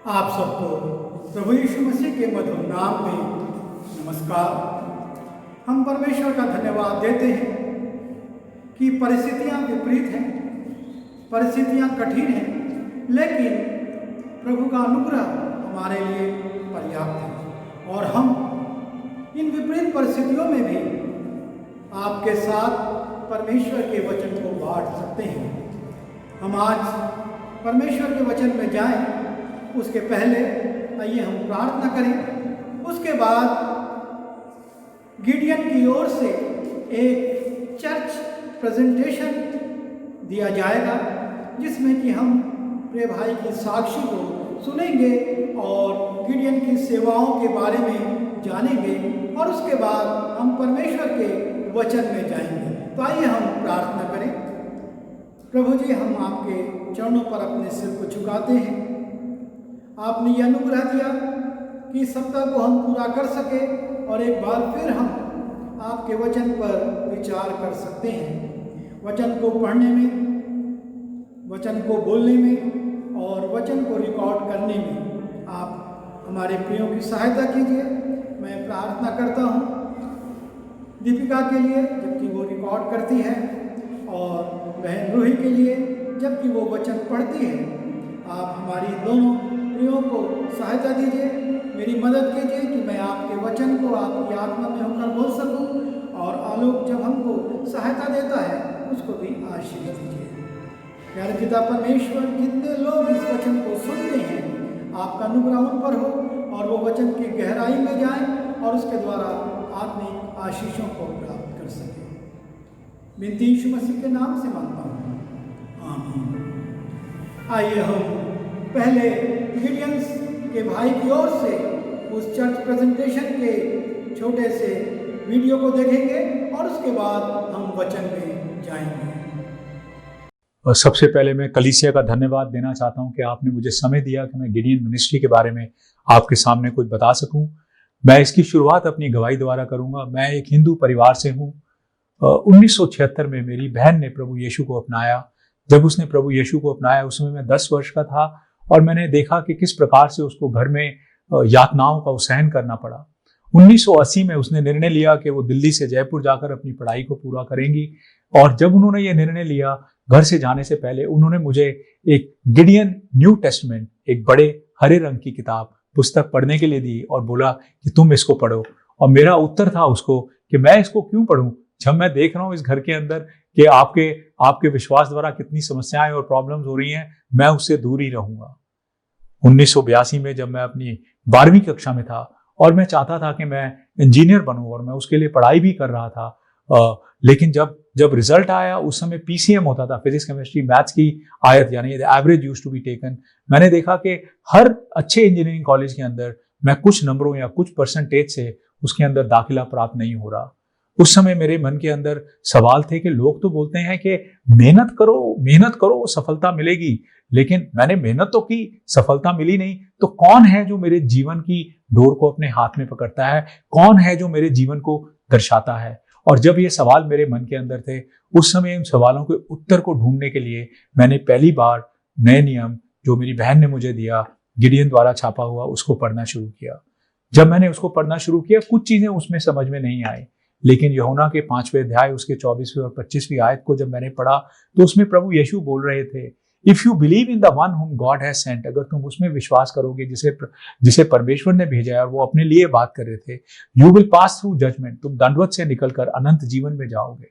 आप सबको प्रभु यीशु मसीह के मधुर नाम में नमस्कार। हम परमेश्वर का धन्यवाद देते हैं कि परिस्थितियां विपरीत हैं, परिस्थितियां कठिन हैं, लेकिन प्रभु का अनुग्रह हमारे लिए पर्याप्त है और हम इन विपरीत परिस्थितियों में भी आपके साथ परमेश्वर के वचन को बांट सकते हैं। हम आज परमेश्वर के वचन में जाएं, उसके पहले आइए हम प्रार्थना करें। उसके बाद गिडियन की ओर से एक चर्च प्रेजेंटेशन दिया जाएगा, जिसमें कि हम प्रिय भाई की साक्षी को सुनेंगे और गिडियन की सेवाओं के बारे में जानेंगे और उसके बाद हम परमेश्वर के वचन में जाएंगे। तो आइए हम प्रार्थना करें। प्रभु जी, हम आपके चरणों पर अपने सिर को झुकाते हैं। आपने ये अनुग्रह दिया कि इस सप्ताह को हम पूरा कर सके और एक बार फिर हम आपके वचन पर विचार कर सकते हैं। वचन को पढ़ने में, वचन को बोलने में और वचन को रिकॉर्ड करने में आप हमारे प्रियों की सहायता कीजिए। मैं प्रार्थना करता हूँ दीपिका के लिए, जबकि वो रिकॉर्ड करती है, और बहन रूही के लिए, जबकि वो वचन पढ़ती है। आप हमारी दोनों प्रियों को सहायता दीजिए, मेरी मदद कीजिए कि मैं आपके वचन को आपकी आत्मा में होकर बोल सकूं, और आलोक जब हमको सहायता देता है उसको भी आशीष दीजिए। प्यारे पिता परमेश्वर, जितने लोग इस वचन को सुनते हैं, आपका अनुग्रह उन पर हो और वो वचन की गहराई में जाएं और उसके द्वारा आत्मिक आशीषों को प्राप्त कर सकें। विनती यीशु मसीह के नाम से मांगता हूँ, आमीन। आइए हम पहले गिडियंस के भाई की ओर से उस चर्च प्रेजेंटेशन के छोटे से वीडियो को देखेंगे और उसके बाद हम वचन में जाएंगे। और सबसे पहले मैं कलीसिया का धन्यवाद देना चाहता हूं कि आपने मुझे समय दिया कि मैं गिडियन मिनिस्ट्री के बारे में आपके सामने कुछ बता सकूं। मैं इसकी शुरुआत अपनी गवाही द्वारा करूंगा। मैं एक हिंदू परिवार से हूं। 1976 में मेरी बहन ने प्रभु यीशु को अपनाया। जब उसने प्रभु यीशु को अपनाया उस समय मैं 10 वर्ष का था और मैंने देखा कि किस प्रकार से उसको घर में यातनाओं का सहन करना पड़ा। 1980 में उसने निर्णय लिया कि वो दिल्ली से जयपुर जाकर अपनी पढ़ाई को पूरा करेंगी, और जब उन्होंने ये निर्णय लिया, घर से जाने से पहले उन्होंने मुझे एक गिडियन न्यू टेस्टमेंट, एक बड़े हरे रंग की किताब पुस्तक पढ़ने के लिए दी और बोला कि तुम इसको पढ़ो। और मेरा उत्तर था उसको कि मैं इसको क्यों पढूं, जब मैं देख रहा हूं इस घर के अंदर कि आपके विश्वास द्वारा कितनी समस्याएं और प्रॉब्लम्स हो रही हैं, मैं उससे दूर ही रहूंगा। 1982 में जब मैं अपनी 12वीं कक्षा में था और मैं चाहता था कि मैं इंजीनियर बनूं और मैं उसके लिए पढ़ाई भी कर रहा था, लेकिन जब रिजल्ट आया उस समय पीसीएम होता था, फिजिक्स केमिस्ट्री मैथ्स की आयत, यानी average used to be taken. मैंने देखा कि हर अच्छे इंजीनियरिंग कॉलेज के अंदर मैं कुछ नंबरों या कुछ परसेंटेज से उसके अंदर दाखिला प्राप्त नहीं हो रहा। उस समय मेरे मन के अंदर सवाल थे कि लोग तो बोलते हैं कि मेहनत करो सफलता मिलेगी, लेकिन मैंने मेहनत तो की, सफलता मिली नहीं। तो कौन है जो मेरे जीवन की डोर को अपने हाथ में पकड़ता है, कौन है जो मेरे जीवन को दर्शाता है? और जब ये सवाल मेरे मन के अंदर थे, उस समय इन सवालों के उत्तर को ढूंढने के लिए मैंने पहली बार नए नियम जो मेरी बहन ने मुझे दिया, गिडियन द्वारा छापा हुआ, उसको पढ़ना शुरू किया। जब मैंने उसको पढ़ना शुरू किया, कुछ चीजें उसमें समझ में नहीं आई, लेकिन यूहन्ना के 5वें अध्याय उसके 24वीं और 25वीं आयत को जब मैंने पढ़ा तो उसमें प्रभु यीशु बोल रहे थे, if you believe in the one हुम गॉड हैज सेंट, अगर तुम उसमें विश्वास करोगे जिसे परमेश्वर ने भेजा है, और वो अपने लिए बात कर रहे थे, you will pass through judgement, तुम दंडवत से निकलकर अनंत जीवन में जाओगे।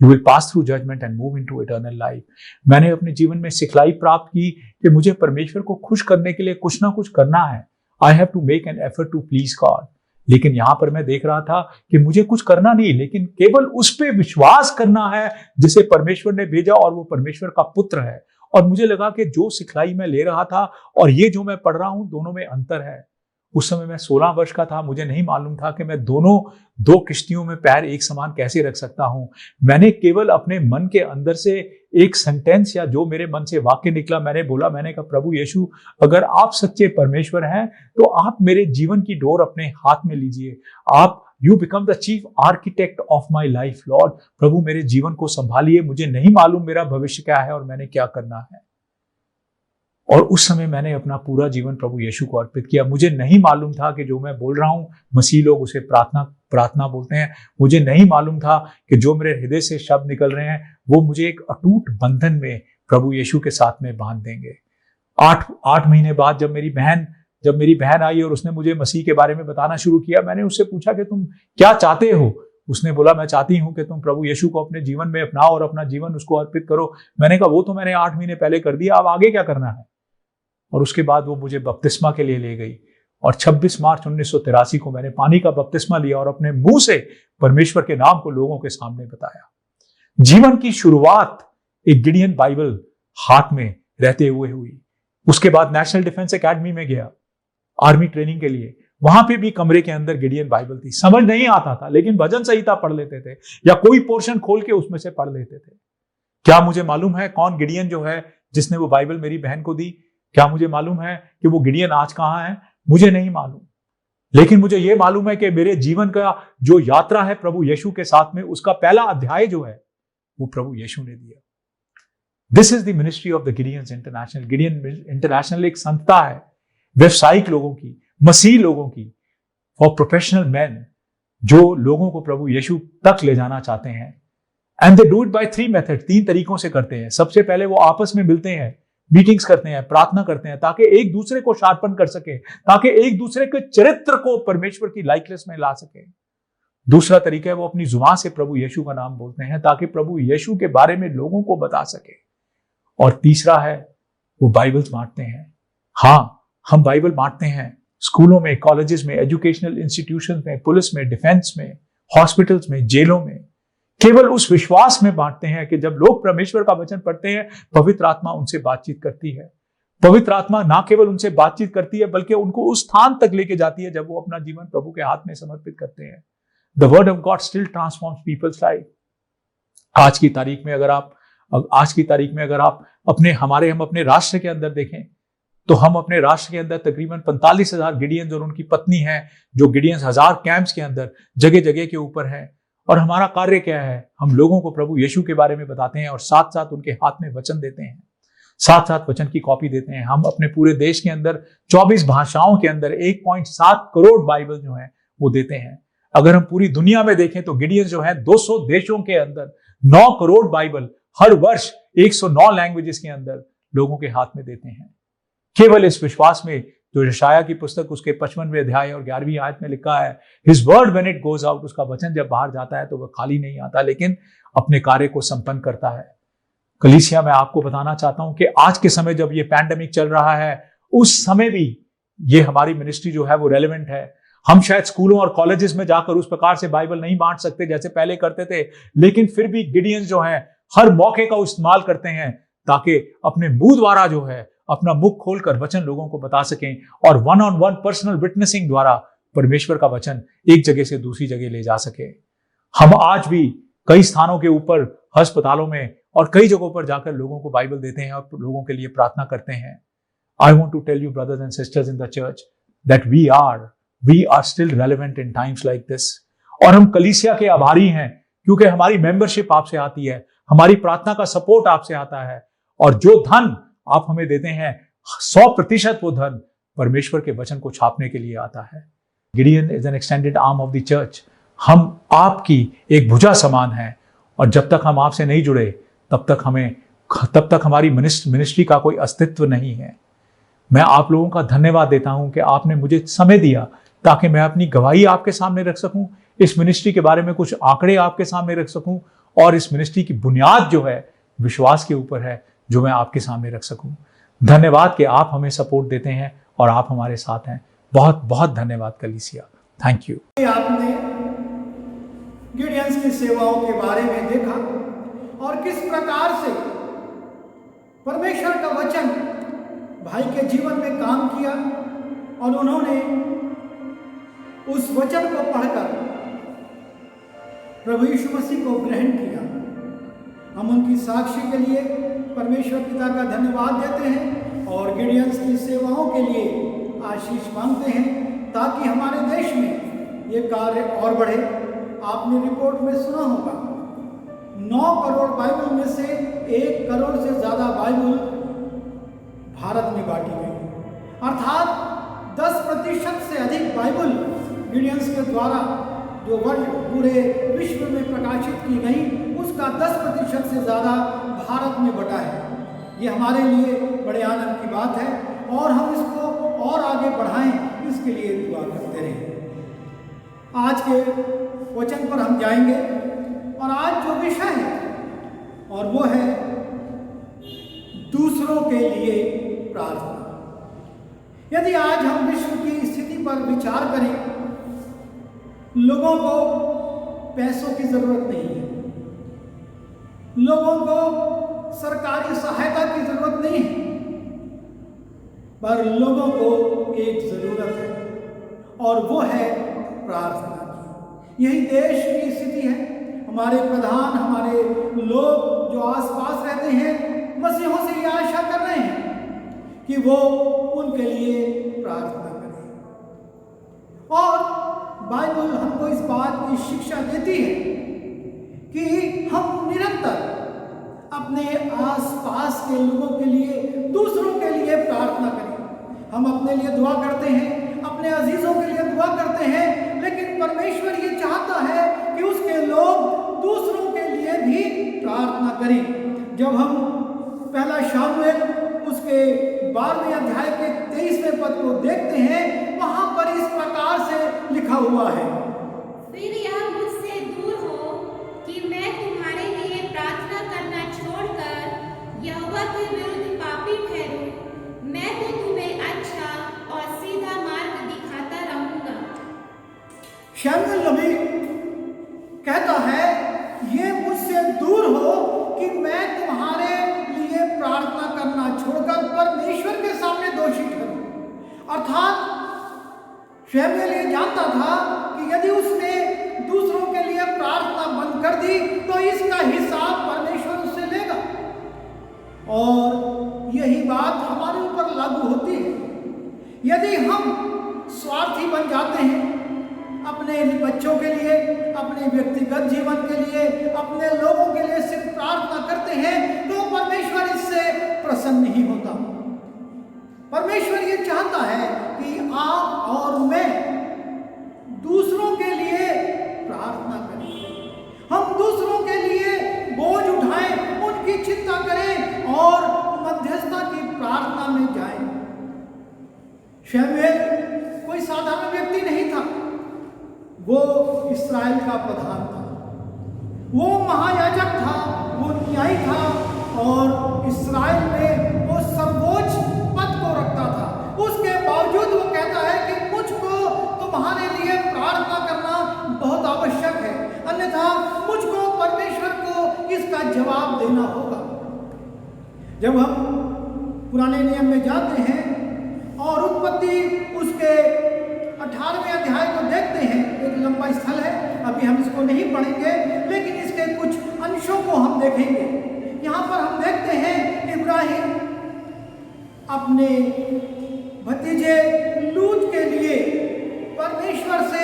You will pass through judgement and move into eternal life. मैंने अपने जीवन में सिखलाई प्राप्त की कि मुझे परमेश्वर को खुश करने के लिए कुछ ना कुछ करना है। I have to make an effort to please God. लेकिन यहां पर मैं देख रहा था कि मुझे कुछ करना नहीं, लेकिन केवल उस पे विश्वास करना है जिसे परमेश्वर ने भेजा, और वो परमेश्वर का पुत्र है। और मुझे लगा कि जो सिखलाई मैं ले रहा था और ये जो मैं पढ़ रहा हूं, दोनों में अंतर है। उस समय मैं 16 वर्ष का था, मुझे नहीं मालूम था कि मैं दो किश्तियों में पैर एक समान कैसे रख सकता हूं। मैंने केवल अपने मन के अंदर से एक सेंटेंस, या जो मेरे मन से वाक्य निकला, मैंने कहा, प्रभु यीशु, अगर आप सच्चे परमेश्वर हैं तो आप मेरे जीवन की डोर अपने हाथ में लीजिए। आप you become the chief architect of my life lord. प्रभु मेरे जीवन को संभालिए, मुझे नहीं मालूम मेरा भविष्य क्या है और मैंने क्या करना है। और उस समय मैंने अपना पूरा जीवन प्रभु यीशु को अर्पित किया। मुझे नहीं मालूम था कि जो मैं बोल रहा हूँ, मसीह लोग उसे प्रार्थना बोलते हैं। मुझे नहीं मालूम था कि जो मेरे हृदय से शब्द निकल रहे हैं वो मुझे एक अटूट बंधन में प्रभु यीशु के साथ में बांध देंगे। 8 महीने बाद जब मेरी बहन आई और उसने मुझे मसीह के बारे में बताना शुरू किया, मैंने उससे पूछा कि तुम क्या चाहते हो। उसने बोला, मैं चाहती हूं कि तुम प्रभु यीशु को अपने जीवन में अपनाओ और अपना जीवन उसको अर्पित करो। मैंने कहा, वो तो मैंने 8 महीने पहले कर दिया, अब आगे क्या करना है। और उसके बाद वो मुझे बपतिस्मा के लिए ले गई और 26 मार्च 1983 को मैंने पानी का बपतिस्मा लिया और अपने मुंह से परमेश्वर के नाम को लोगों के सामने बताया। जीवन की शुरुआत एक गिडियन बाइबल हाथ में रहते हुए हुई। उसके बाद नेशनल डिफेंस एकेडमी में गया आर्मी ट्रेनिंग के लिए। वहां पे भी कमरे के अंदर गिडियन बाइबल थी। समझ नहीं आता था, लेकिन भजन संहिता पढ़ लेते थे या कोई पोर्शन खोल के उसमें से पढ़ लेते थे। क्या मुझे मालूम है कौन गिडियन जो है जिसने वो बाइबल मेरी बहन को दी? क्या मुझे मालूम है कि वो गिडियन आज कहां है? मुझे नहीं मालूम, लेकिन मुझे यह मालूम है कि मेरे जीवन का जो यात्रा है प्रभु यीशु के साथ में, उसका पहला अध्याय जो है वो प्रभु यीशु ने दिया। This is the ministry of the Gideons International. Gideon International एक संस्था है व्यवसायिक लोगों की, मसीह लोगों की, फॉर प्रोफेशनल मैन, जो लोगों को प्रभु यीशु तक ले जाना चाहते हैं। And they do it by 3 method, 3 तरीकों से करते हैं। सबसे पहले वो आपस में मिलते हैं, मीटिंग्स करते हैं, प्रार्थना करते हैं, ताकि एक दूसरे को शार्पन कर सके, ताकि एक दूसरे के चरित्र को परमेश्वर की लाइकनेस में ला सके। दूसरा तरीका है वो अपनी जुबान से प्रभु यीशु का नाम बोलते हैं ताकि प्रभु यीशु के बारे में लोगों को बता सके। और तीसरा है वो बाइबल्स बांटते हैं। हाँ, हम बाइबल बांटते हैं स्कूलों में, कॉलेजेस में, एजुकेशनल इंस्टीट्यूशंस में, पुलिस में, डिफेंस में, हॉस्पिटल्स में, जेलों में। केवल उस विश्वास में बांटते हैं कि जब लोग परमेश्वर का वचन पढ़ते हैं, पवित्र आत्मा उनसे बातचीत करती है। पवित्र आत्मा ना केवल उनसे बातचीत करती है बल्कि उनको उस स्थान तक लेके जाती है जब वो अपना जीवन प्रभु के हाथ में समर्पित करते हैं। The word of God still transforms people's life. आज की तारीख में अगर आप हम अपने राष्ट्र के अंदर देखें तो हम अपने राष्ट्र के अंदर तकरीबन 45,000 गिडियंस और उनकी पत्नी हैं, जो गिडियंस 1000 कैंप्स के अंदर जगह जगह के ऊपर है। और हमारा कार्य क्या है? हम लोगों को प्रभु यीशु के बारे में बताते हैं और साथ साथ उनके हाथ में वचन देते हैं, साथ साथ वचन की कॉपी देते हैं। हम अपने पूरे देश के अंदर 24 भाषाओं के अंदर 1.7 करोड़ बाइबल जो है वो देते हैं। अगर हम पूरी दुनिया में देखें तो गिडियंस जो है 200 देशों के अंदर 9 करोड़ बाइबल हर वर्ष 109 लैंग्वेजेस के अंदर लोगों के हाथ में देते हैं। केवल इस विश्वास में जो यशाया की पुस्तक उसके 55वें अध्याय और 11वीं आयत में लिखा है, his word when it goes out, उसका वचन जब बाहर जाता है तो वह खाली नहीं आता लेकिन अपने कार्य को संपन्न करता है। कलीसिया, मैं आपको बताना चाहता हूं कि आज के समय जब ये पैंडेमिक चल रहा है, उस समय भी ये हमारी मिनिस्ट्री जो है वो रेलेवेंट है। हम शायद स्कूलों और कॉलेजेस में जाकर उस प्रकार से बाइबल नहीं बांट सकते जैसे पहले करते थे, लेकिन फिर भी गिडियंस जो हैं हर मौके का इस्तेमाल करते हैं ताकि अपने मुंह द्वारा जो है अपना मुख खोलकर वचन लोगों को बता सकें और 1-on-1 पर्सनल विटनेसिंग द्वारा परमेश्वर का वचन एक जगह से दूसरी जगह ले जा सके। हम आज भी कई स्थानों के ऊपर, अस्पतालों में और कई जगहों पर जाकर लोगों को बाइबल देते हैं और लोगों के लिए प्रार्थना करते हैं। I want to tell you brothers and sisters in the church that we are still relevant in times like this। और हम कलीसिया के आभारी हैं क्योंकि हमारी मेंबरशिप आपसे आती है, हमारी प्रार्थना का सपोर्ट आपसे आता है और जो धन आप हमें देते हैं 100% वो धन परमेश्वर के वचन को छापने के लिए आता है। Gideon is an extended arm of the church. हम आपकी एक भुजा समान है और जब तक हम आपसे नहीं जुड़े तब तक हमारी मिनिस्ट्री का कोई अस्तित्व नहीं है। मैं आप लोगों का धन्यवाद देता हूं कि आपने मुझे समय दिया ताकि मैं अपनी गवाही आपके सामने रख सकूं, इस मिनिस्ट्री के बारे में कुछ आंकड़े आपके सामने रख सकूं और इस मिनिस्ट्री की बुनियाद जो है विश्वास के ऊपर है जो मैं आपके सामने रख सकूं। धन्यवाद कि आप हमें सपोर्ट देते हैं और आप हमारे साथ हैं। बहुत बहुत धन्यवाद कलीसिया। Thank you. आपने गिडियंस की सेवाओं के बारे में देखा और किस प्रकार से परमेश्वर का वचन भाई के जीवन में काम किया और उन्होंने उस वचन को पढ़कर प्रभु यीशु मसीह को ग्रहण किया। हम उनकी साक्षी के लिए परमेश्वर पिता का धन्यवाद देते हैं और गिडियंस की सेवाओं के लिए आशीष मांगते हैं ताकि हमारे देश में ये कार्य और बढ़े। आपने रिपोर्ट में सुना होगा 9 करोड़ बाइबल में से 1 करोड़ से ज़्यादा बाइबल भारत में बांटी गई, अर्थात 10% से अधिक बाइबल गिडियंस के द्वारा जो वर्ल्ड पूरे विश्व में प्रकाशित की गई उसका 10% से ज़्यादा भारत में बटा है। ये हमारे लिए बड़े आनंद की बात है और हम इसको और आगे बढ़ाएं, इसके लिए दुआ करते रहें। आज के वचन पर हम जाएंगे और आज जो विषय है और वो है दूसरों के लिए प्रार्थना। यदि आज हम विश्व की स्थिति पर विचार करें, लोगों को पैसों की जरूरत नहीं है, लोगों को सरकारी सहायता की जरूरत नहीं है, पर लोगों को एक जरूरत है और वो है प्रार्थना की। यही देश की स्थिति है। हमारे प्रधान, हमारे लोग जो आसपास रहते हैं, मसीहों से ये आशा कर रहे हैं कि वो उनके लिए प्रार्थना करें। और बाइबल हमको इस बात की शिक्षा देती है कि हम निरंतर अपने आसपास के लोगों के लिए, दूसरों के लिए प्रार्थना करें। हम अपने लिए दुआ करते हैं, अपने अजीजों के लिए दुआ करते हैं, लेकिन परमेश्वर ये चाहता है कि उसके लोग दूसरों के लिए भी प्रार्थना करें। जब हम पहला शामुएल उसके 12वें अध्याय के 23वें पद को देखते हैं, वहां पर इस प्रकार से लिखा हुआ है, फिर यह मुझसे दूर हो कि मैं तुम्हारे लिए प्रार्थना करना छोड़कर यहोवा के विरुद्ध पापी ठहरूं। मैं तो तुम्हें अच्छा और सीधा मार्ग दिखाता रहूंगा। शामुएल नबी कहता है, ये मुझसे दूर हो कि मैं तुम्हारे लिए प्रार्थना करना छोड़कर परमेश्वर के सामने दोषी ठहरूं। अर्थात शामुएल ये जानता था कि यदि उसने दूसरों के लिए प्रार्थना बंद कर दी तो इसका हिसाब परमेश्वर उससे लेगा। और यही बात हमारे ऊपर लागू होती है। यदि हम स्वार्थी बन जाते हैं, अपने बच्चों के लिए, अपने व्यक्तिगत जीवन के लिए, अपने लोगों के लिए सिर्फ प्रार्थना करते हैं, तो परमेश्वर इससे प्रसन्न नहीं होता। परमेश्वर ये चाहता है कि आप और मैं दूसरों के लिए प्रार्थना करें। हम दूसरों के लिए बोझ उठाएं, उनकी चिंता करें और मध्यस्थता की प्रार्थना में जाएं। शामुएल कोई साधारण व्यक्ति नहीं था, वो इस्राएल का प्रधान था, वो महायाजक था, वो न्यायी था और इस्राएल में वो सर्वोच्च पद को रखता था। उसके बावजूद वो कहता है कि मुझको तुम्हारे लिए प्रार्थना करना बहुत आवश्यक है, अन्यथा मुझको परमेश्वर को इसका जवाब देना होगा। जब हम पुराने नियम में जाते हैं और उत्पत्ति उसके 18वें अध्याय को देखते हैं, एक लंबा स्थल है, अभी हम इसको नहीं पढ़ेंगे, लेकिन इसके कुछ अंशों को हम देखेंगे। यहाँ पर हम देखते हैं इब्राहिम अपने भतीजे लूत के लिए परमेश्वर से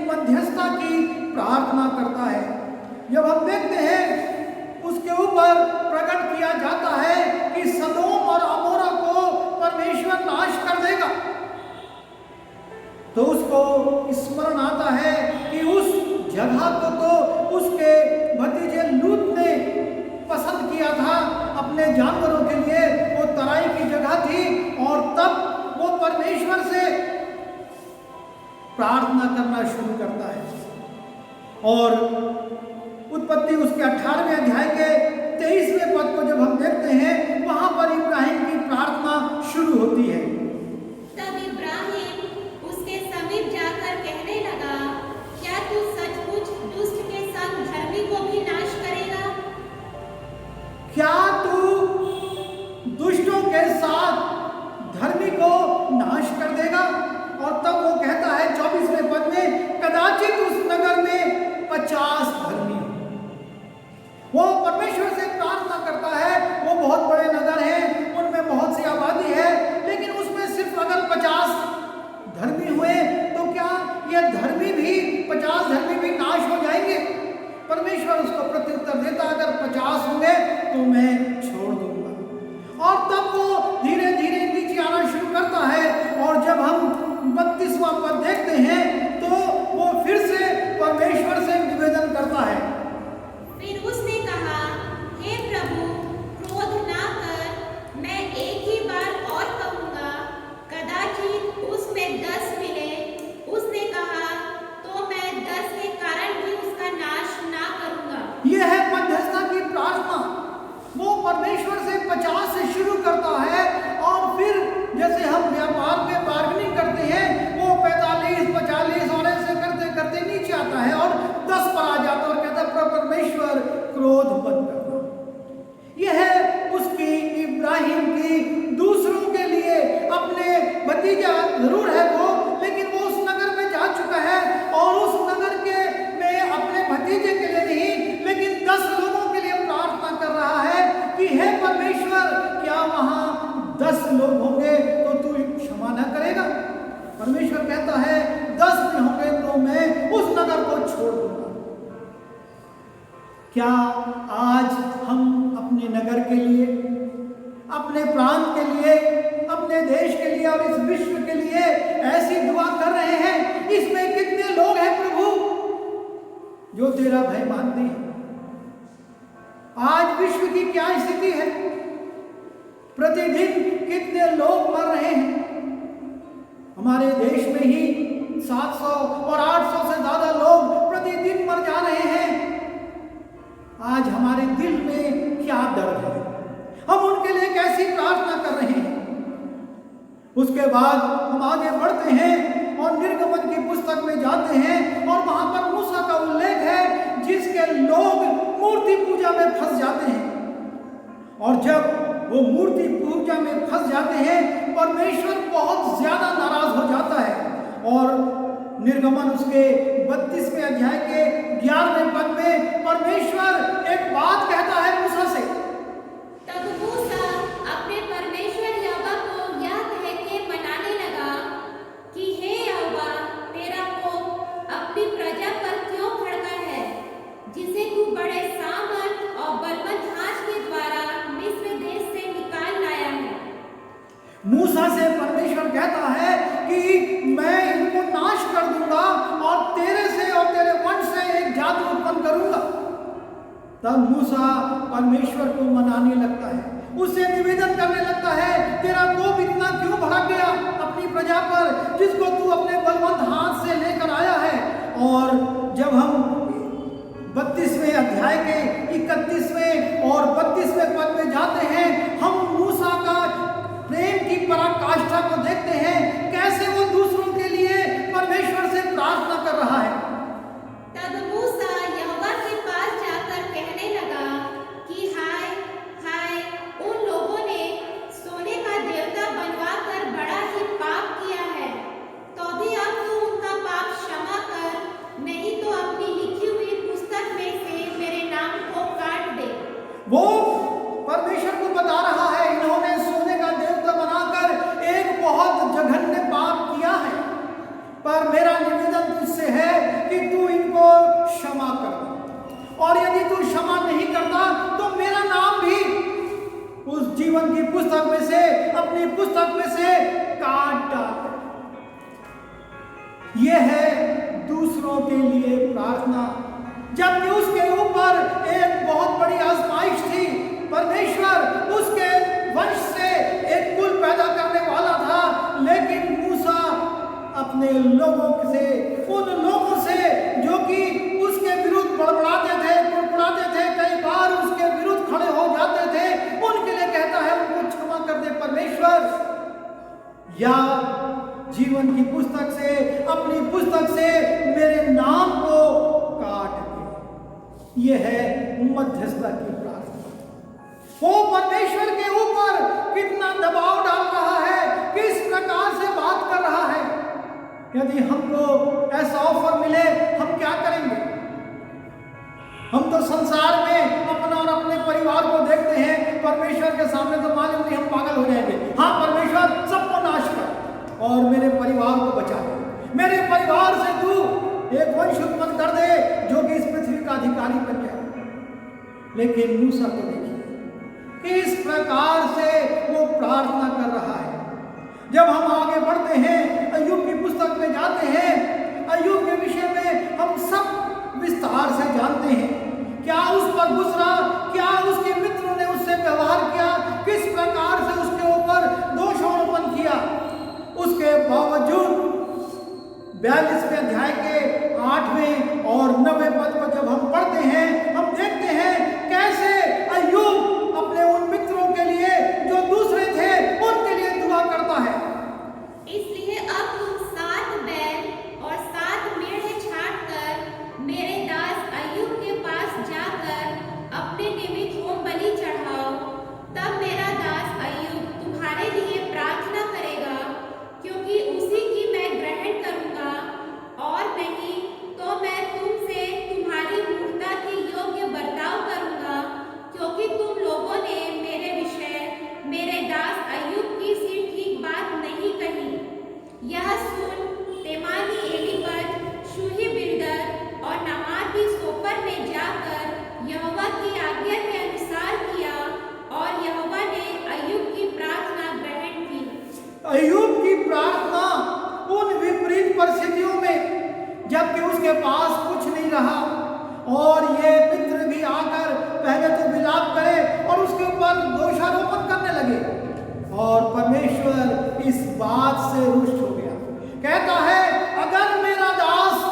मध्यस्थता की प्रार्थना करता है। जब हम देखते हैं उसके ऊपर प्रकट किया जाता है कि सदोम और अमोरा को परमेश्वर नाश कर देगा, तो उसको स्मरण आता है कि उस जगह को तो उसके भतीजे लूत ने पसंद किया था अपने जानवरों के लिए, वो तराई की जगह थी, और तब वो परमेश्वर से प्रार्थना करना शुरू करता है। और उत्पत्ति उसके 18वें अध्याय के 23वें पद को जब हम देखते हैं, वहां पर इब्राहिम की प्रार्थना शुरू होती है। तब इब्राहिम उसके समीप जाकर कहने लगा, क्या तू सचमुच दुष्ट के संग धर्मी को भी नाश करेगा? क्या तू दुष्टों के साथ धर्मी को नाश कर देगा? और तब वो कहता है 24वें पद में, कदाचित उस नगर में 50 धर्मी हो। वो परमेश्वर से प्रार्थना करता है, वो बहुत बड़े नगर हैं, उनमें बहुत सी आबादी है, लेकिन उसमें सिर्फ अगर 50 धर्मी हुए तो क्या ये धर्मी भी, 50 धर्मी भी नाश हो जाएंगे? परमेश्वर उसको प्रत्युत्तर देता, अगर 50 होंगे तो मैं छोड़ दूंगा। और तब वो धीरे धीरे लोग होंगे तो तू क्षमा न करेगा? परमेश्वर कहता है 10 भी होंगे तो मैं उस नगर को छोड़ दूंगा। क्या आज हम अपने नगर के लिए, अपने प्रांत के लिए, अपने देश के लिए और इस विश्व के लिए ऐसी दुआ कर रहे हैं? इसमें कितने लोग हैं प्रभु जो तेरा भय मानते हैं? आज विश्व की क्या स्थिति है? प्रतिदिन कितने लोग मर रहे हैं? हमारे देश में ही 700 और 800 से ज्यादा लोग प्रतिदिन मर जा रहे हैं। आज हमारे दिल में क्या दर्द है? हम उनके लिए कैसी प्रार्थना कर रहे हैं? उसके बाद हम आगे बढ़ते हैं और निर्गमन की पुस्तक में जाते हैं और वहां पर मूसा का उल्लेख है जिसके लोग मूर्ति पूजा में फंस जाते हैं। और जब वो मूर्ति पूजा में फंस जाते हैं परमेश्वर बहुत ज्यादा नाराज हो जाता है। और निर्गमन उसके 32वें अध्याय के 11वें पद में परमेश्वर एक बात कहता है मूसा से। तब मूसा अपने परमेश्वर यहोवा को यह कह के मनाने लगा कि हे यहोवा, तेरा कोप अपनी प्रजा पर क्यों भड़का है, जिसे तू बड़े सामर्थ और बलवन्त हाथ के द्वारा मिस्र देश से निकाल लाया है। मूसा से परमेश्वर कहता है कि मैं इनको नाश कर दूंगा और तेरे से और तेरे वंश से एक जाति उत्पन्न करूंगा। तब मूसा परमेश्वर को मनाने लगता है, उससे निवेदन करने लगता है, तेरा कोप इतना क्यों भड़क गया अपनी प्रजा पर जिसको तू अपने बलवंत हाथ से लेकर आया है। और जब हम 32वें अध्याय के 31वें और 32वें पद में जाते हैं हम मूसा का प्रेम की पराकाष्ठा को देखते हैं, कैसे वो दूसरों के लिए परमेश्वर से प्रार्थना कर रहा है। तब मूसा यहोवा के पास जाकर कहने लगा कि हाय हाय, उन लोगों ने सोने का देवता बनवाकर बड़ा ही पाप किया है। तो भी अब तू उनका पाप क्षमा कर, नहीं तो अपनी लिखी हुई पुस्तक में से मेरे नाम को काट दे। वो परमेश्वर को बता रहा है इन्होंने सोने का देवता बनाकर एक बहुत जघन्य पाप किया है, पर मेरा निवेदन तुझसे है कि तू इनको क्षमा कर। और यदि तू क्षमा नहीं करता तो मेरा नाम भी उस जीवन की पुस्तक में से, अपनी पुस्तक में से काट डाल। यह है दूसरों के लिए प्रार्थना, जबकि उसके ऊपर एक बहुत बड़ी आजमाइश थी। परमेश्वर उसके वंश से एक कुल पैदा करने वाला था, लेकिन मूसा अपने लोगों से, उन लोगों से जो कि उसके विरुद्ध बड़बड़ाते थे, कुड़कुड़ाते थे, कई बार उसके विरुद्ध खड़े हो जाते थे, उनके लिए कहता है उनको क्षमा कर दे परमेश्वर, या जीवन की पुस्तक से, अपनी पुस्तक से मेरे नाम को काट दे। यह है मध्यस्थता की प्रार्थना। वो परमेश्वर के ऊपर कितना दबाव डाल रहा है, किस प्रकार से बात कर रहा है। यदि हमको ऐसा ऑफर मिले हम क्या करेंगे? हम तो संसार में अपना और अपने परिवार को देखते हैं, परमेश्वर के सामने तो मालूम नहीं हम पागल हो जाएंगे। हाँ परमेश्वर सबको नाश कर और मेरे परिवार को बचा दे, मेरे परिवार से तू एक वंश उत्पन्न कर दे जो कि इस पृथ्वी का अधिकारी बन जाए। लेकिन मूसा को देखिए किस प्रकार से वो प्रार्थना कर रहा है। जब हम आगे बढ़ते हैं, अय्यूब की पुस्तक में जाते हैं, अय्यूब के विषय में हम सब विस्तार से जानते हैं। क्या उस पर गुजरा, क्या उसके मित्रों ने उससे व्यवहार किया, किस प्रकार से उसके ऊपर दोषारोपण किया। उसके बावजूद 42वें अध्याय के 8वें और 9वें पद को जब हम पढ़ते हैं, हम देखते हैं कैसे अय्यूब अपने उन मित्रों के लिए जो दूसरे थे उनके लिए दुआ करता है। इसलिए अब तुम 7 बैल और 7 मेढ़े छांट कर मेरे दास अय्यूब के पास जाकर अपने निमित्त होम बलि चढ़ाओ। तब मेरा दास अय्यूब तुम्हारे लिए प्रार्थना करेगा, क्योंकि उसी की मैं ग्रहण करूंगा, और नहीं तो मैं तुमसे इस बात से रुष्ट हो गया। कहता है अगर मेरा दास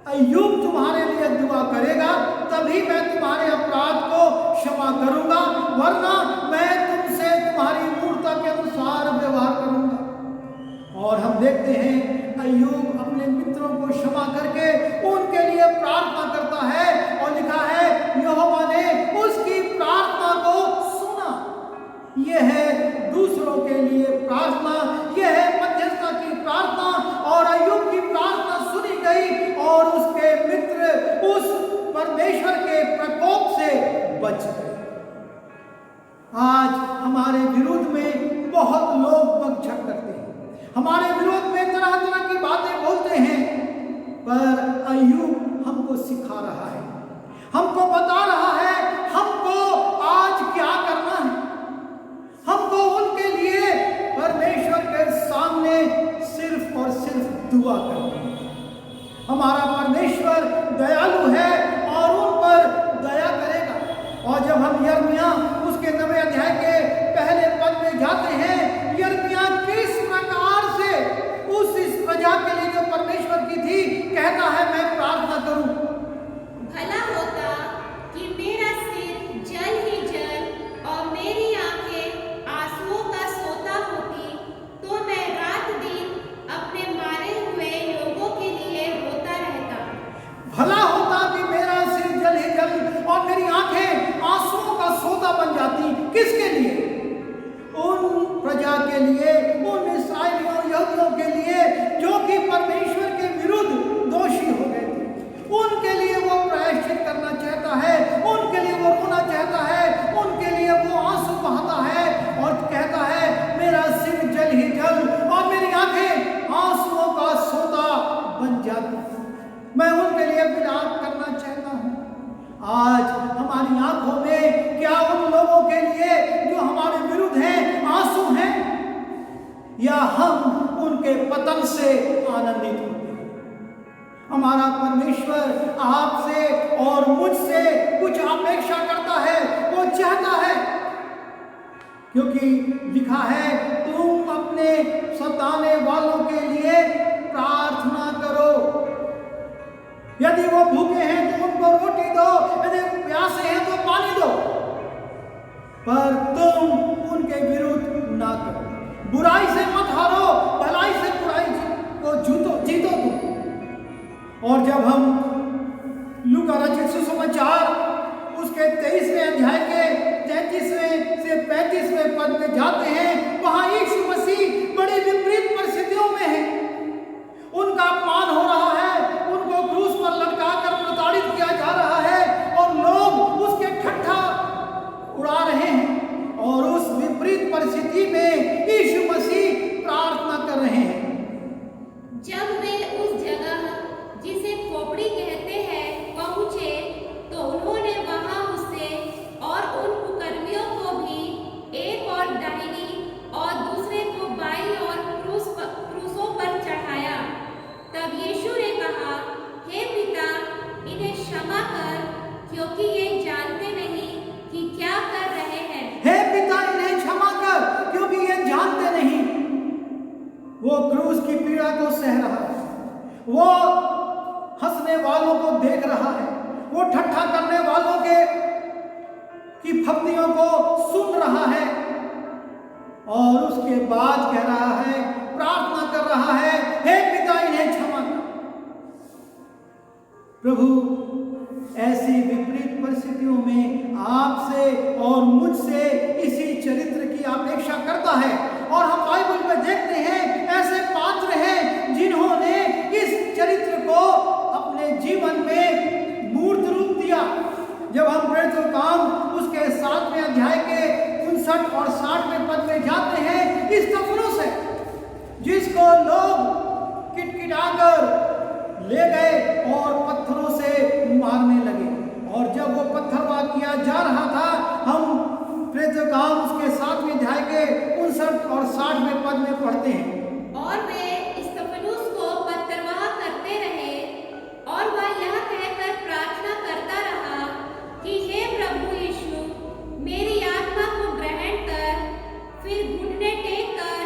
अय्यूब तुम्हारे लिए दुआ करेगा तभी मैं तुम्हारे अपराध को क्षमा करूंगा, वरना मैं तुमसे तुम्हारी मूर्खता के अनुसार व्यवहार करूंगा। और हम देखते हैं अय्यूब अपने मित्रों को क्षमा करके उनके लिए प्रार्थना करता है और लिखा है यहोवा ने उसकी प्रार्थना को सुना। यह है दूसरों के लिए प्रार्थना, यह है मध्यस्थता की प्रार्थना। और अय्यूब की प्रार्थना सुनी गई और उसके मित्र उस परमेश्वर के प्रकोप से बच गए। आज हमारे विरोध में बहुत लोग बकझक करते हैं, हमारे विरोध में तरह तरह की बातें बोलते हैं, पर अय्यूब हमको सिखा रहा है, हमको बता रहा है हमको आज क्या करना है। हमको उनके लिए परमेश्वर के सामने सिर्फ और सिर्फ दुआ करनी है। हमारा परमेश्वर दयालु है और उन पर दया करेगा। और जब हम यिर्मयाह उसके 9वें अध्याय के पहले पद में जाते हैं, यिर्मयाह किस प्रकार से इस प्रजा के लिए जो परमेश्वर की थी कहता है मैं प्रार्थना करूं, भला होता कि मेरा सिर जल ही जल और मेरी आंखें आंसुओं का सोता होती, तो मैं रात दिन अपने मारे हुए लोगों के लिए रोता रहता। भला होता कि मेरा सिर जल ही जल और मेरी आंखें आंसुओं का सोता बन जाती। किसके लिए? उन प्रजा के लिए, उन इस्राएलियों यहूदियों के लिए जो कि परमेश्वर के विरुद्ध दोषी हो गए थे। उनके लिए वो प्रायश्चित करना चाहता है, उनके लिए वो रोना चाहता है, उनके लिए वो आंसू बहाता है और कहता है मेरा सिर जल ही जल और मेरी आंखें आंसुओं का सोता बन जाती। मैं उनके लिए विलाप करना चाहता हूँ। आज हमारी आंखों में क्या उन लोगों के लिए जो हमारे विरुद्ध हैं आंसू हैं, या हम उनके पतन से आनंदित होते हैं? हमारा परमेश्वर आपसे और मुझसे कुछ अपेक्षा करता है, वो चाहता है, क्योंकि लिखा है तुम अपने सताने वालों के लिए प्रार्थना करो। यदि वो भूखे हैं तो उनको रोटी दो, यदि प्यासे हैं तो पानी दो, पर तुम उनके विरुद्ध ना करो। बुराई से मत हारो, भलाई से बुराई को जीतो तुम। और जब हम लूका रचित सुसमाचार उसके 23वें अध्याय के 33वें से 35वें पद में जाते हैं, वहां यीशु मसीह बड़ी विपरीत परिस्थितियों में है। उनका अपमान हो रहा है, उनको क्रूस पर लटकाकर प्रताड़ित किया जा रहा है और लोग उसके ठट्ठा उड़ा रहे हैं। और उस विपरीत परिस्थिति में यीशु मसीह प्रार्थना कर रहे हैं। जब वे उस जगह जिसे खोपड़ी कहते हैं पहुंचे, तो उन्होंने वहां उससे और उन कुकर्मियों को भी, एक और दाहिनी और दूसरे को बाईं ओर क्रूसों पर चढ़ाया। तब यीशु ने कहा, हे पिता, इन्हें क्षमा कर, क्योंकि ये जानते नहीं कि क्या कर रहे हैं। हे पिता, इन्हें क्षमा कर, क्योंकि ये जानते नहीं। वो क्रूस की पीड़ा को सह रहा है, वो हंसने वालों को देख रहा है, वो ठट्ठा करने वालों की फब्तियों को सुन रहा है और उसके बाद कह रहा है, प्रार्थना कर रहा है, हे पिता, इन्हें क्षमा कर। प्रभु ऐसी विपरीत परिस्थितियों में आपसे और मुझसे इसी चरित्र की अपेक्षा करता है। और हम बाइबल में देखते हैं ऐसे पात्र हैं जिन्होंने इस चरित्र को अपने जीवन में मूर्त रूप दिया। जब हम प्रेरितों के काम उसके 7वें अध्याय के 59 और 60वें पद में जाते हैं, इस स्तिफनुस से जिसको लोग किटकिटाकर ले गए और पत्थरों से मारने लगे। और जब वो पत्थरवाह किया जा रहा था, हम प्रेरितों के काम उसके 7वें अध्याय के 59 और 60वें पद में पढ़ते हैं। और वे स्तिफनुस को पत्थरवाह करते रहे और वह यह कहकर प्रार्थना करता रहा कि हे प्रभु यीशु, मेरी आत्मा को ग्रहण कर। फिर घुटने टेक कर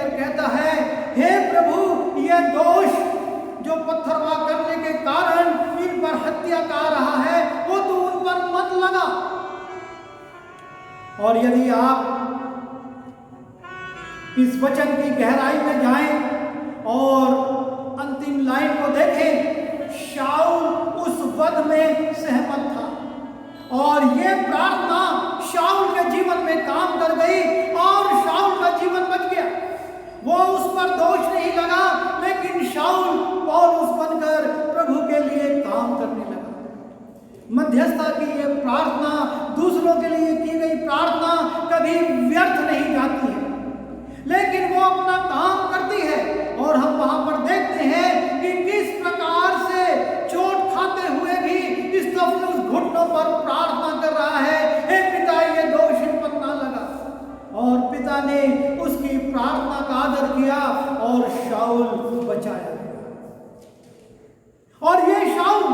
और कहता है, हे प्रभु, यह दोष जो पत्थरवाह करने के कारण इन पर हत्या का आ रहा है, वो तो उन पर मत लगा। और यदि आप इस वचन की गहराई में जाएं और अंतिम लाइन को देखें, शाऊल उस वध में सहमत था और यह प्रार्थना शाऊल के जीवन में काम कर गई और शाऊल का जीवन बच गया। वो उस पर दोष नहीं लगा, लेकिन शाऊल पौलुस बनकर प्रभु के लिए काम करने लगा। मध्यस्थता की यह प्रार्थना, दूसरों के लिए की गई प्रार्थना कभी व्यर्थ नहीं जाती है, लेकिन वो अपना काम करती है। और हम वहां पर देखते हैं कि किस प्रकार से चोट खाते हुए भी स्तिफनुस घुटनों पर प्रार्थना कर रहा है, हे पिता, ये दोष इन पर ना लगा। और पिता ने उसकी प्रार्थना का आदर किया और शाऊल बचाया गया। और ये शाऊल,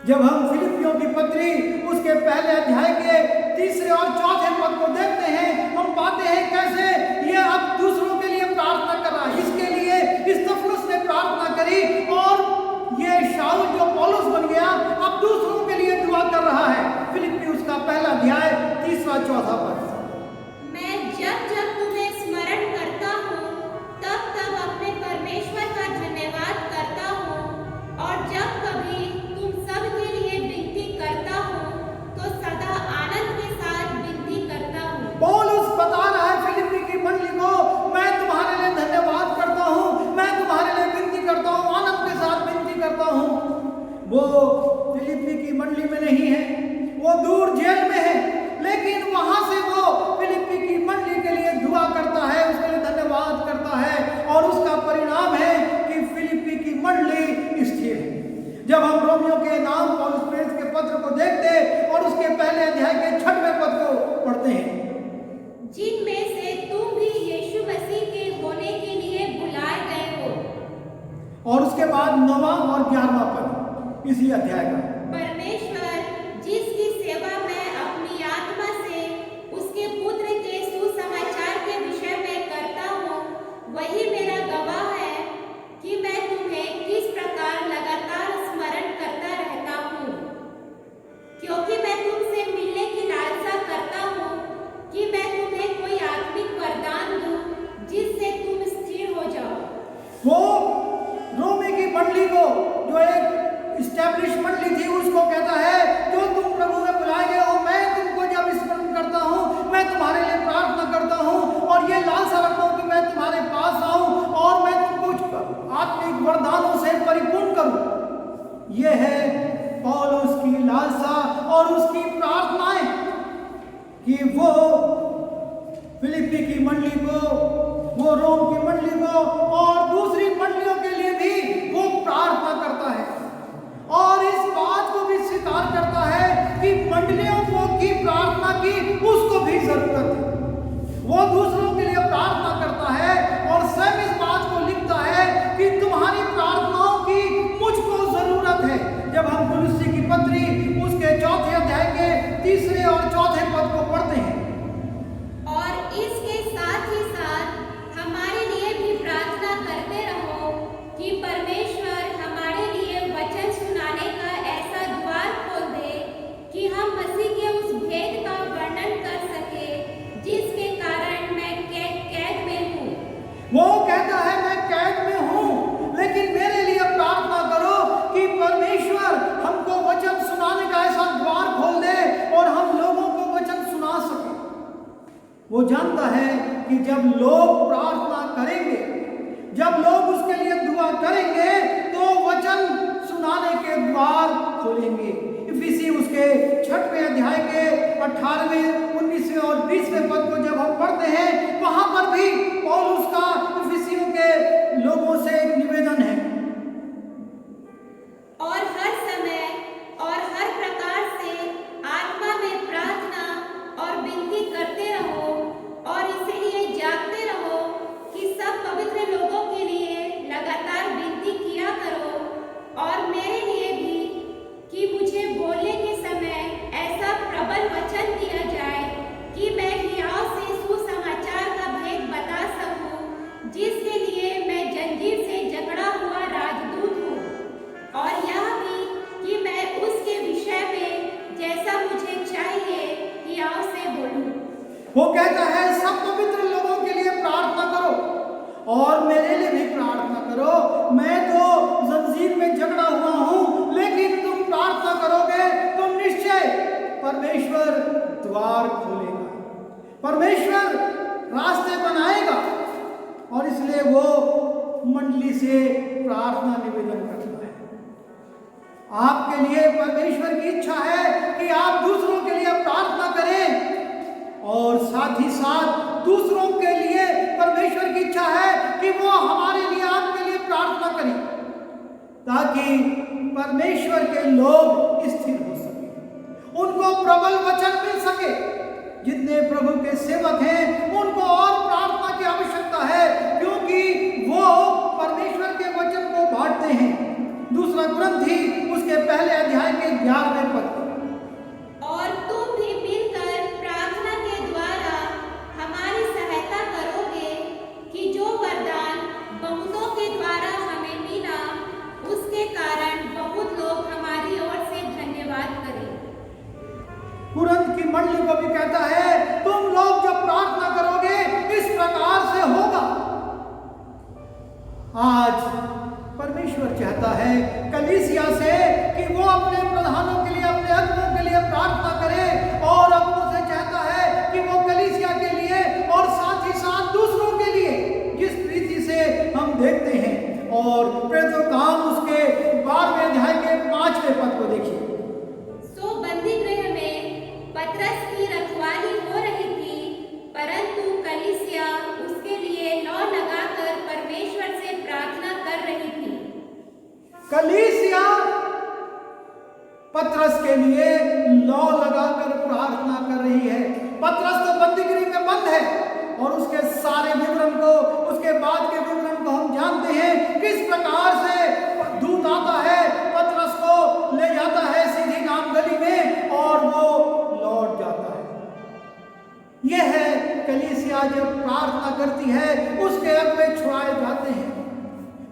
जब हम फिलिपियों की पत्री उसके पहले अध्याय के 3 और 4 पद को देखते हैं, हम पाते हैं कैसे ये अब दूसरों के लिए प्रार्थना कर रहा है। इसके लिए स्तिफनुस ने प्रार्थना करी और ये शाऊल जो पौलुस बन गया, अब दूसरों के लिए दुआ कर रहा है। फिलिप्पी उसका पहला अध्याय 3-4 पद। मैं जब जब तुम्हें स्मरण करता हूँ, तब तब अपने परमेश्वर का धन्यवाद करता हूँ, और जब कभी तुम सब के लिए विनती करता हूँ, तो सदा आनंद के साथ विनती करता हूँ। पौलुस बता रहा है फिलिप्पी की मंडली को, मैं तुम्हारे लिए धन्यवाद करता हूँ, मैं तुम्हारे लिए विनती करता हूँ, आनंद के साथ विनती करता हूँ। वो फिलिप्पी की मंडली में नहीं है, वो दूर जेल में है, लेकिन वहां से वो फिलिप्पी की मंडली के लिए दुआ करता है, उसके लिए धन्यवाद करता है, और उसका परिणाम है कि फिलिप्पी की मंडली स्थिर है। जब हम रोमियो के नाम पौलुस प्रेरित के पत्र को देखते और उसके पहले अध्याय के 6वें पद को पढ़ते हैं, जिनमें से तुम भी यीशु मसीह के होने के लिए बुलाए गए हो। और उसके बाद 9वां और 11वां पद इसी अध्याय का, परमेश्वर जिसकी सेवा मैं अपनी आत्मा से उसके पुत्र के सुसमाचार के विषय में करता हूँ, वही मेरा गवाह है कि मैं तुम्हें किस प्रकार लगातार स्मरण करता रहता हूँ, क्योंकि मैं तुमसे मिलने की लालसा करता हूँ कि मैं तुम्हें कोई आत्मिक वरदान दूं जिससे तुम स्थिर हो जाओ। वो रोमी की मंडली को, जो एक स्टैब्लिश मंडली थी, उसको कहता है, जो तुम प्रभु में बुलाए गए हो, मैं तुमको जब स्मरण करता हूँ, मैं तुम्हारे लिए प्रार्थना करता हूँ और ये लालसा रखता हूँ कि मैं तुम्हारे पास आऊँ और मैं तुमको आत्मिक वरदानों से परिपूर्ण करूँ। ये है पौलुस की लालसा और उसकी प्रार्थनाएं कि वो फिलिप्पी की मंडली को, वो रोम की मंडली को और दूसरी मंडलियों के लिए भी वो प्रार्थना करता है, और इस बात को भी स्वीकार करता है कि मंडलियों को की प्रार्थना की उसको भी जरूरत है। वो दूसरों के लिए प्रार्थना करता है और स्वयं इस बात को लिखता है कि तुम्हारी प्रार्थनाओं की मुझको जरूरत है। जब हम कुलुस्सी की पत्री उसके 4 अध्याय के 3 और 4 पद को पढ़ते हैं, और इसके साथ ही साथ हमारे लिए भी प्रार्थना करते रहो कि परमेश्वर हमारे लिए वचन सुनाने का ऐसा द्वार खोल दे कि हम मसीह के उस भेद का वर्णन कर सके जिसके कारण मैं कैद में हूँ। वो कहता है, मैं कैद में हूँ, लेकिन मेरे लिए प्रार्थना करो कि परमेश्वर हमको वचन सुनाने का ऐसा द्वार खोल दे और हम लोगों को वचन सुना सके। वो जानता है कि जब लोग प्रार्थना करेंगे, जब लोग उसके लिए दुआ करेंगे, तो वचन सुनाने के द्वार खोलेंगे। इफिसी उसके 6वें अध्याय के 18वें, 19वें और 20वें पद को जब हम पढ़ते हैं, वहां पर भी पौलुस का इफिसियों के लोगों से एक निवेदन है, और हर समय और हर प्रकार से आत्मा में प्रार्थना और विनती करते रहो, और इसीलिए जागते रहो कि सब पवित्र लोगों के लिए लगातार विनती किया करो, और मेरे लिए भी, कि मुझे बोलने के समय ऐसा प्रबल वचन दिया जाए कि मैं हियाव से वो कहता है सब पवित्र लोगों के लिए प्रार्थना करो और मेरे लिए भी प्रार्थना करो। मैं तो जंजीर में जकड़ा हुआ हूं, लेकिन तुम प्रार्थना करोगे तो निश्चय परमेश्वर द्वार खोलेगा, परमेश्वर रास्ते बनाएगा। और इसलिए वो मंडली से प्रार्थना निवेदन करता है। आपके लिए परमेश्वर की इच्छा है कि आप दूसरों के लिए प्रार्थना करें, और साथ ही साथ दूसरों के लिए परमेश्वर की इच्छा है कि वो हमारे लिए, आपके लिए प्रार्थना करें, ताकि परमेश्वर के लोग स्थिर हो सके, उनको प्रबल वचन मिल सके। जितने प्रभु के सेवक हैं उनको और प्रार्थना की आवश्यकता है, क्योंकि वो परमेश्वर के वचन को बांटते हैं। दूसरा ग्रंथी उसके पहले अध्याय के 11वें पद। और तुम भी मिलकर प्रार्थना के द्वारा हमारी सहायता करोगे कि जो वरदान बहुतों के द्वारा हमें मिला, उसके कारण बहुत लोग हमारी ओर से धन्यवाद करें। कुरिन्थ की मंडली को भी कहता है, तुम लोग जब प्रार्थना करोगे इस प्रकार से होगा। आज परमेश्वर चाहता है कलीसिया से कि वो अपने प्रधानों के लिए, अपने अगुवों के लिए प्रार्थना करे, और अगुवों से चाहता है कि वो कलीसिया के लिए और साथ ही साथ दूसरों के लिए, जिस प्रीति से हम देखते हैं। और प्रेरितों का काम उसके 12वें अध्याय के 5वें पद को देखिए। सो बंदी गृह में पतरस की रखवाली हो रही थी, परंतु कलीसिया उसके लिए लौ लगाकर परमेश्वर से प्रार्थना कर रही थी। कलीसिया पतरस के लिए लौ लगाकर प्रार्थना कर रही है। पतरस तो बंदीगृह में बंद है, और उसके सारे विवरण को, उसके बाद के विवरण को हम जानते हैं। किस प्रकार से दूत आता है, पतरस को ले जाता है सीधी नाम गली में, और वो लौट जाता है। यह है कलीसिया जब प्रार्थना करती है, उसके अगुवे छुड़ाए जाते हैं।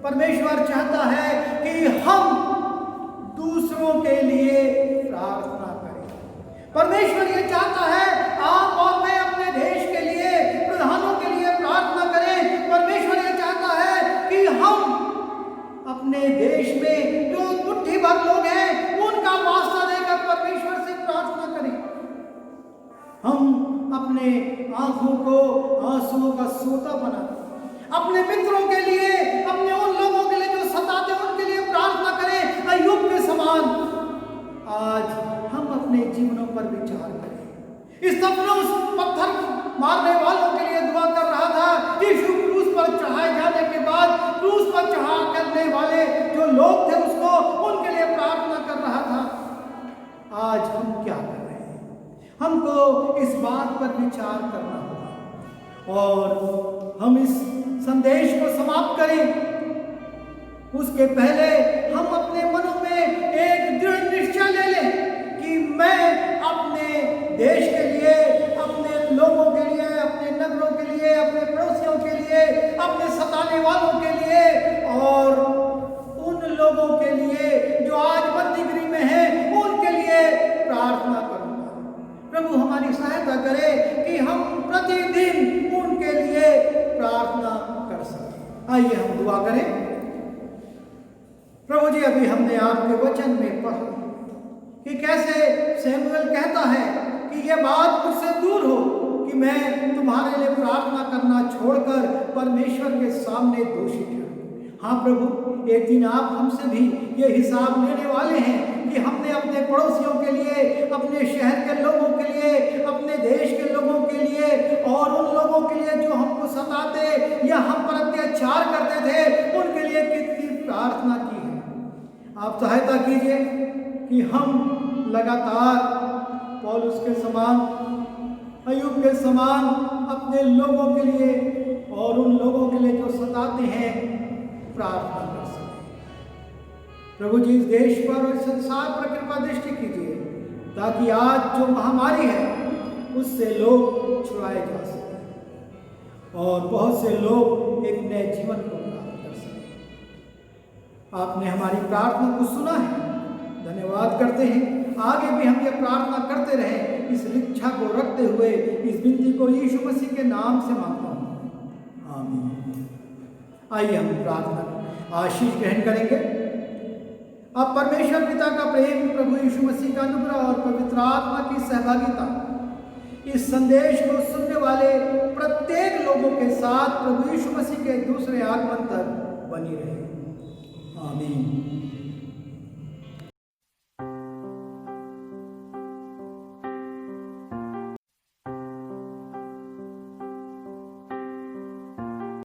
परमेश्वर चाहता है कि हम दूसरों के लिए प्रार्थना करें। परमेश्वर ये चाहता है आप और मैं अपने देश के लिए, प्रधानों के लिए प्रार्थना करें। परमेश्वर ये चाहता है कि हम अपने देश में जो मुट्ठी भर लोग हैं उनका वास्ता देकर परमेश्वर से प्रार्थना करें। हम अपने आंखों को आंसुओं का सोता बना, अपने मित्रों के लिए, अपने उन लोगों के लिए जो सताते हैं उनके लिए प्रार्थना करें। अय्यूब के समान आज हम अपने जीवनों पर विचार करें। स्तिफनुस पत्थर मारने वालों के लिए दुआ कर रहा था। यीशु क्रूस पर चढ़ाए जाने के बाद क्रूस पर चढ़ा करने वाले जो लोग थे उसको, उनके लिए प्रार्थना कर रहा था। आज हम क्या कर रहे हैं? हमको इस बात पर विचार करना होगा, और हम इस संदेश को समाप्त करें उसके पहले हम अपने मनों में एक दृढ़ निश्चय ले लें कि मैं अपने देश के लिए, अपने लोगों के लिए, अपने नगरों के लिए, अपने पड़ोसियों के लिए, अपने सताने वालों के लिए, और उन लोगों के लिए जो आज बंदीगृह में हैं उनके लिए प्रार्थना करूंगा। प्रभु हमारी सहायता करे कि हम प्रतिदिन उनके लिए प्रार्थना कर सकें। आइए हम दुआ करें। प्रभु जी, अभी हमने आपके वचन में पढ़ा कि कैसे सैमुएल कहता है कि यह बात मुझसे दूर हो कि मैं तुम्हारे लिए प्रार्थना करना छोड़कर परमेश्वर के सामने दोषी ठहरूं। हाँ प्रभु, एक दिन आप हमसे भी ये हिसाब लेने वाले हैं कि हमने अपने पड़ोसियों के लिए, अपने शहर के लोगों के लिए, अपने देश के लोगों के लिए, और उन लोगों के लिए जो हमको सताते या हम पर अत्याचार करते थे, उनके लिए कितनी प्रार्थना की है। आप सहायता कीजिए कि हम लगातार पौलुस के समान, अय्यूब के समान अपने लोगों के लिए और उन लोगों के लिए जो सताते हैं प्रार्थना कर सकें। प्रभु जी, इस देश पर और संसार पर कृपा दृष्टि कीजिए, ताकि आज जो महामारी है उससे लोग छुड़ाए जा सकें और बहुत से लोग एक नए जीवन को प्राप्त कर सकें। आपने हमारी प्रार्थना को सुना है, धन्यवाद करते हैं। आगे भी हम ये प्रार्थना करते रहें इस इच्छा को रखते हुए इस विनती को यीशु मसीह के नाम से मांगता हूँ, आमीन। आइए हम प्रार्थना आशीष ग्रहण करेंगे। अब परमेश्वर पिता का प्रेम, प्रभु यीशु मसीह का अनुग्रह और पवित्र आत्मा की सहभागिता इस संदेश को सुनने वाले प्रत्येक लोगों के साथ प्रभु यीशु मसीह के दूसरे आगमन तक बनी रहे, आमीन।